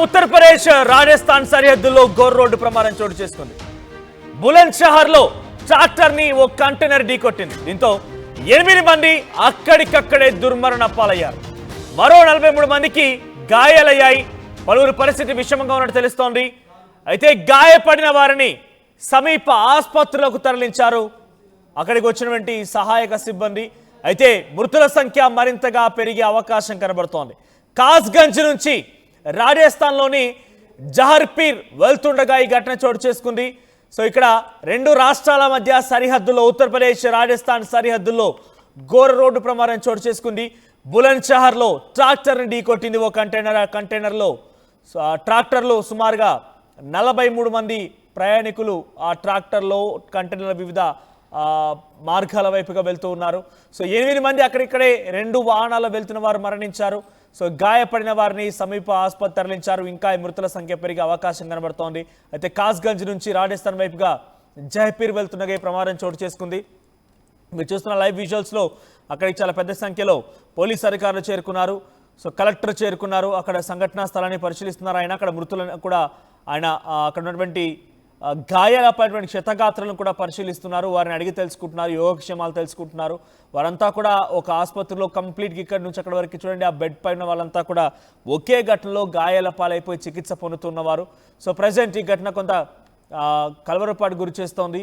ఉత్తరప్రదేశ్ రాజస్థాన్ సరిహద్దుల్లో ఘోర్ రోడ్డు ప్రమాదం చోటు చేసుకుంది. బులంద్ షహర్ లో ట్రాక్టర్ ని ఓ కంటైనర్ ఢీకొట్టింది. దీంతో 8 మంది అక్కడికక్కడే దుర్మరణ పాలయ్యారు. మరో 43 మందికి గాయాలయ్యాయి. పలువురు పరిస్థితి విషమంగా ఉన్నట్టు తెలుస్తోంది. అయితే గాయపడిన వారిని సమీప ఆసుపత్రులకు తరలించారు అక్కడికి వచ్చినటువంటి సహాయక సిబ్బంది. అయితే మృతుల సంఖ్య మరింతగా పెరిగే అవకాశం కనబడుతోంది. కాస్గంజ్ నుంచి రాజస్థాన్లోని జహర్పీర్ వెళ్తుండగా ఈ ఘటన చోటు చేసుకుంది. సో ఇక్కడ రెండు రాష్ట్రాల మధ్య సరిహద్దులో ఉత్తరప్రదేశ్ రాజస్థాన్ సరిహద్దుల్లో ఘోర రోడ్డు ప్రమాదం చోటు చేసుకుంది. బులంద్ షహర్లో ట్రాక్టర్ని ఢీకొట్టింది ఓ కంటైనర్లో ట్రాక్టర్లో సుమారుగా 43 మంది ప్రయాణికులు ఆ ట్రాక్టర్లో కంటైనర్ల వివిధ మార్గాల వైపుగా వెళ్తూ ఉన్నారు. సో 8 మంది అక్కడిక్కడే 2 వాహనాలు వెళ్తున్న వారు మరణించారు. సో గాయపడిన వారిని సమీప ఆసుపత్రి తరలించారు. ఇంకా మృతుల సంఖ్య పెరిగే అవకాశం కనబడుతోంది. అయితే కాస్గంజ్ నుంచి రాజస్థాన్ వైపుగా జైపూర్ వెళ్తుండగా ప్రమాదం చోటు చేసుకుంది. మీరు చూస్తున్న లైవ్ విజువల్స్లో అక్కడికి చాలా పెద్ద సంఖ్యలో పోలీస్ అధికారులు చేరుకున్నారు. సో కలెక్టర్ చేరుకున్నారు. అక్కడ సంఘటనా స్థలాన్ని పరిశీలిస్తున్నారు. ఆయన అక్కడ మృతులను కూడా ఆయన అక్కడ ఉన్నటువంటి గాయాలపైనటువంటి క్షతగాత్రలను కూడా పరిశీలిస్తున్నారు. వారిని అడిగి తెలుసుకుంటున్నారు, యోగక్షేమాలు తెలుసుకుంటున్నారు. వారంతా కూడా ఒక ఆసుపత్రిలో కంప్లీట్గా ఇక్కడ నుంచి అక్కడ వరకు చూడండి, ఆ బెడ్ పైన వాళ్ళంతా కూడా ఒకే ఘటనలో గాయాల పాలైపోయి చికిత్స పొందుతున్నవారు. సో ప్రజెంట్ ఈ ఘటన కొంత కలవరపాటు గురి చేస్తోంది.